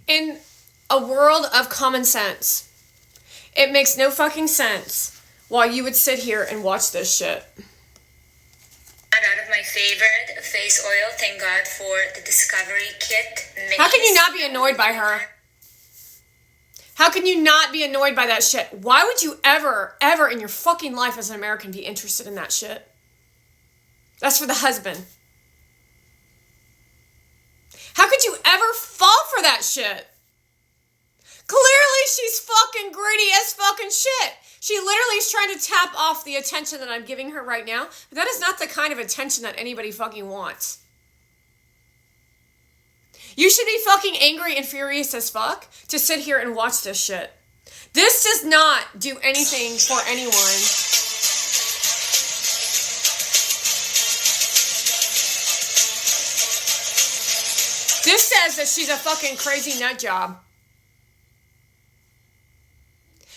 In a world of common sense, it makes no fucking sense why you would sit here and watch this shit. Out of my favorite face oil. Thank God for the Discovery Kit. How can you not be annoyed by her? How can you not be annoyed by that shit? Why would you ever in your fucking life as an American be interested in that shit? That's for the husband. How could you ever fall for that shit? Clearly she's fucking greedy as fucking shit. She literally is trying to tap off the attention that I'm giving her right now. But that is not the kind of attention that anybody fucking wants. You should be fucking angry and furious as fuck to sit here and watch this shit. This does not do anything for anyone. This says that she's a fucking crazy nut job.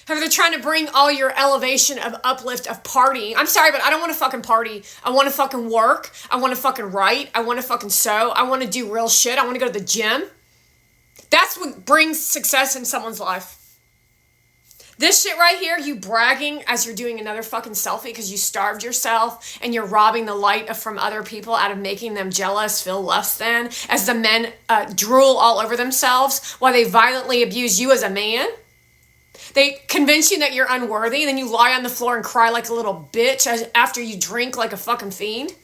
Have they're trying to bring all your elevation of uplift of partying. I'm sorry, but I don't want to fucking party. I want to fucking work. I want to fucking write. I want to fucking sew. I want to do real shit. I want to go to the gym. That's what brings success in someone's life. This shit right here, you bragging as you're doing another fucking selfie because you starved yourself and you're robbing the light from other people out of making them jealous, feel less than, as the men drool all over themselves while they violently abuse you as a man. They convince you that you're unworthy, and then you lie on the floor and cry like a little bitch after you drink like a fucking fiend.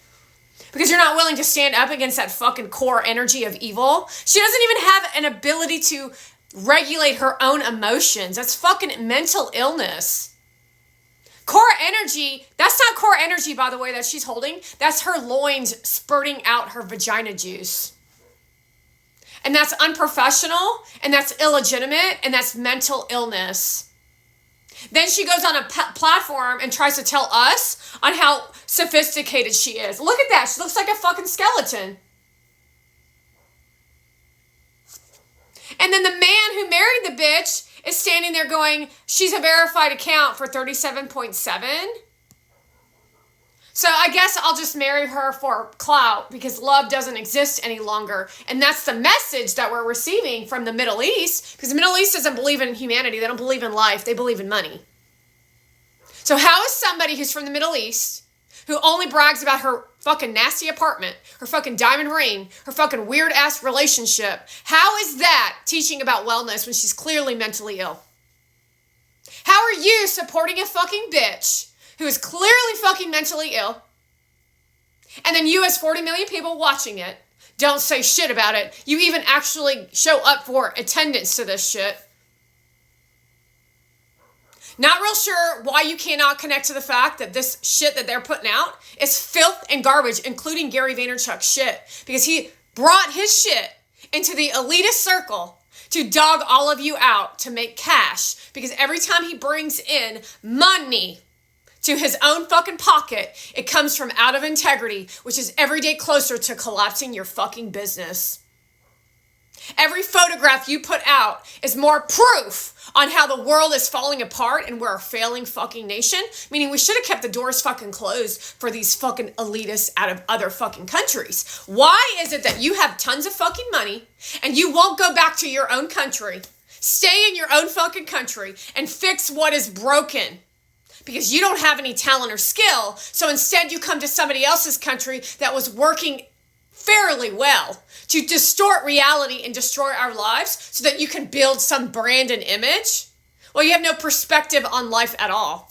Because you're not willing to stand up against that fucking core energy of evil. She doesn't even have an ability to regulate her own emotions. That's fucking mental illness. Core energy, that's not core energy, by the way, that she's holding. That's her loins spurting out her vagina juice. And that's unprofessional, and that's illegitimate, and that's mental illness. Then she goes on a platform and tries to tell us on how sophisticated she is. Look at that. She looks like a fucking skeleton. And then the man who married the bitch is standing there going, she's a verified account for 37.7. So I guess I'll just marry her for clout because love doesn't exist any longer. And that's the message that we're receiving from the Middle East, because the Middle East doesn't believe in humanity. They don't believe in life. They believe in money. So how is somebody who's from the Middle East, who only brags about her fucking nasty apartment, her fucking diamond ring, her fucking weird ass relationship, how is that teaching about wellness when she's clearly mentally ill? How are you supporting a fucking bitch who is clearly fucking mentally ill, and then you as 40 million people watching it don't say shit about it? You even actually show up for attendance to this shit. Not real sure why you cannot connect to the fact that this shit that they're putting out is filth and garbage, including Gary Vaynerchuk's shit, because he brought his shit into the elitist circle to dog all of you out to make cash, because every time he brings in money to his own fucking pocket, it comes from out of integrity, which is every day closer to collapsing your fucking business. Every photograph you put out is more proof on how the world is falling apart and we're a failing fucking nation, meaning we should have kept the doors fucking closed for these fucking elitists out of other fucking countries. Why is it that you have tons of fucking money and you won't go back to your own country, stay in your own fucking country, and fix what is broken? Because you don't have any talent or skill, so instead you come to somebody else's country that was working fairly well to distort reality and destroy our lives so that you can build some brand and image. Well, you have no perspective on life at all.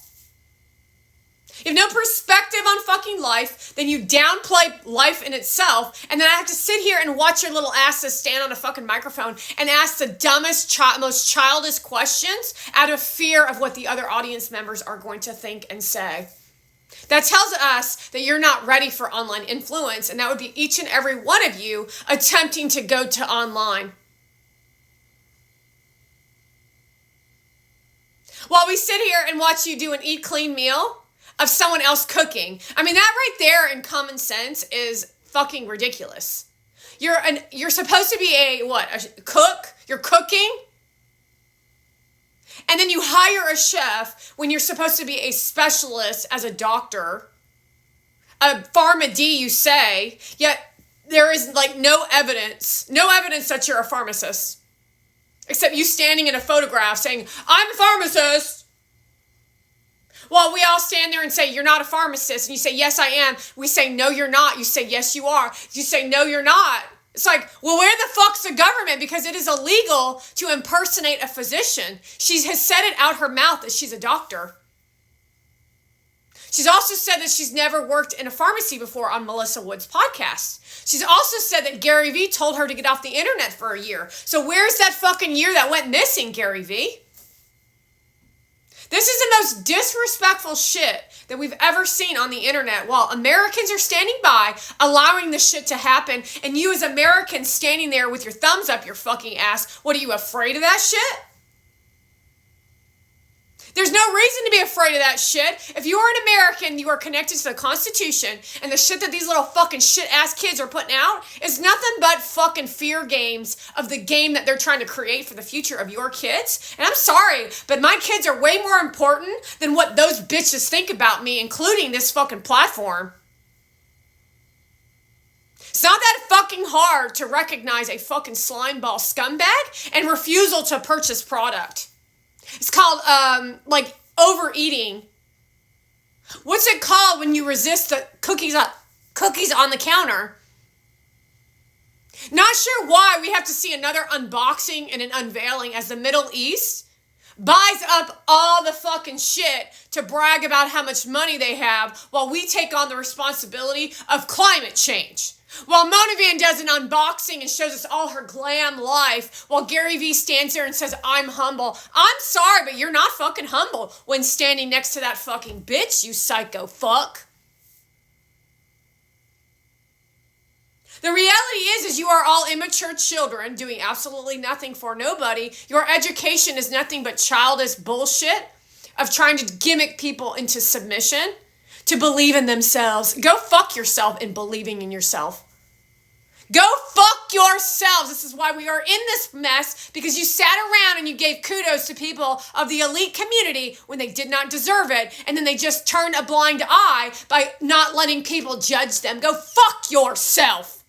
You have no perspective on fucking life, then you downplay life in itself, and then I have to sit here and watch your little asses stand on a fucking microphone and ask the dumbest, most childish questions out of fear of what the other audience members are going to think and say. That tells us that you're not ready for online influence, and that would be each and every one of you attempting to go to online. While we sit here and watch you do an eat clean meal of someone else cooking. I mean, that right there in common sense is fucking ridiculous. You're supposed to be a cook? You're cooking? And then you hire a chef when you're supposed to be a specialist as a doctor. A PharmD, you say, yet there is like no evidence that you're a pharmacist. Except you standing in a photograph saying, I'm a pharmacist. While we all stand there and say, you're not a pharmacist. And you say, yes, I am. We say, no, you're not. You say, yes, you are. You say, no, you're not. It's like, well, where the fuck's the government? Because it is illegal to impersonate a physician. She has said it out her mouth that she's a doctor. She's also said that she's never worked in a pharmacy before on Melissa Wood's podcast. She's also said that Gary Vee told her to get off the internet for a year. So where's that fucking year that went missing, Gary Vee? This is the most disrespectful shit that we've ever seen on the internet while Americans are standing by, allowing this shit to happen, and you as Americans standing there with your thumbs up your fucking ass. What, are you afraid of that shit? There's no reason to be afraid of that shit. If you are an American, you are connected to the Constitution, and the shit that these little fucking shit-ass kids are putting out is nothing but fucking fear games of the game that they're trying to create for the future of your kids. And I'm sorry, but my kids are way more important than what those bitches think about me, including this fucking platform. It's not that fucking hard to recognize a fucking slimeball scumbag and refusal to purchase product. It's called, overeating. What's it called when you resist the cookies on the counter? Not sure why we have to see another unboxing and an unveiling as the Middle East buys up all the fucking shit to brag about how much money they have while we take on the responsibility of climate change. While Mona Van does an unboxing and shows us all her glam life, while Gary Vee stands there and says, I'm humble. I'm sorry, but you're not fucking humble when standing next to that fucking bitch, you psycho fuck. The reality is you are all immature children doing absolutely nothing for nobody. Your education is nothing but childish bullshit of trying to gimmick people into submission, to believe in themselves. Go fuck yourself in believing in yourself. Go fuck yourselves. This is why we are in this mess, because you sat around and you gave kudos to people of the elite community when they did not deserve it, and then they just turned a blind eye by not letting people judge them. Go fuck yourself.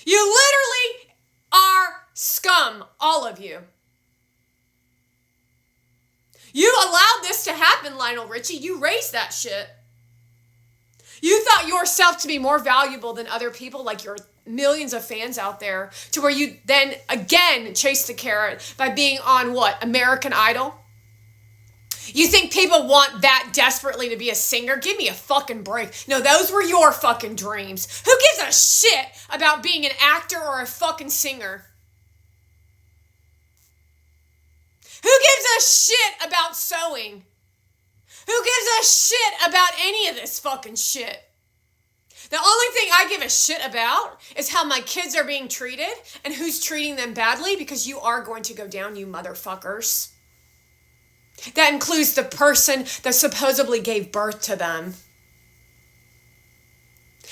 You literally are scum, all of you. You allowed this to happen, Lionel Richie. You raised that shit. You thought yourself to be more valuable than other people, like your millions of fans out there, to where you then again chase the carrot by being on what? American Idol? You think people want that desperately to be a singer? Give me a fucking break. No, those were your fucking dreams. Who gives a shit about being an actor or a fucking singer? Who gives a shit about sewing? Who gives a shit about any of this fucking shit? The only thing I give a shit about is how my kids are being treated and who's treating them badly, because you are going to go down, you motherfuckers. That includes the person that supposedly gave birth to them.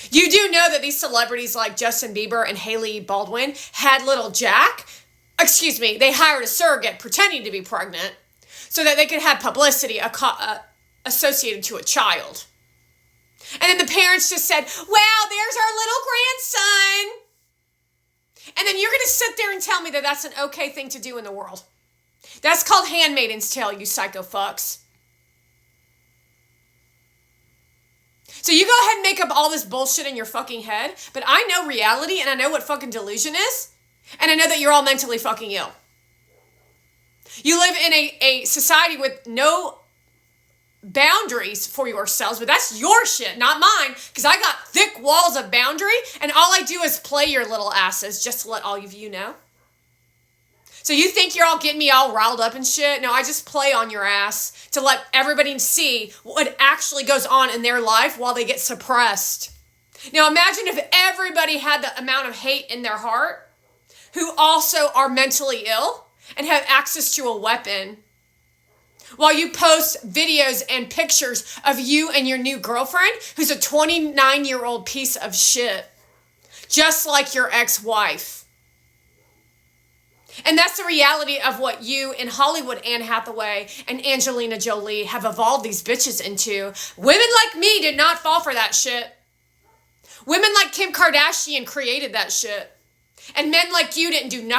You do know that these celebrities like Justin Bieber and Hailey Baldwin had little Jack. They hired a surrogate pretending to be pregnant so that they could have publicity associated to a child. And then the parents just said, wow, there's our little grandson. And then you're going to sit there and tell me that that's an okay thing to do in the world. That's called Handmaid's Tale, you psycho fucks. So you go ahead and make up all this bullshit in your fucking head, but I know reality and I know what fucking delusion is, and I know that you're all mentally fucking ill. You live in a society with no boundaries for yourselves, but that's your shit, not mine, because I got thick walls of boundary, and all I do is play your little asses, just to let all of you know. So you think you're all getting me all riled up and shit? No, I just play on your ass to let everybody see what actually goes on in their life while they get suppressed. Now imagine if everybody had the amount of hate in their heart who also are mentally ill and have access to a weapon, while you post videos and pictures of you and your new girlfriend who's a 29-year-old piece of shit, just like your ex-wife. And that's the reality of what you in Hollywood, Anne Hathaway and Angelina Jolie, have evolved these bitches into. Women like me did not fall for that shit. Women like Kim Kardashian created that shit. And men like you didn't do nothing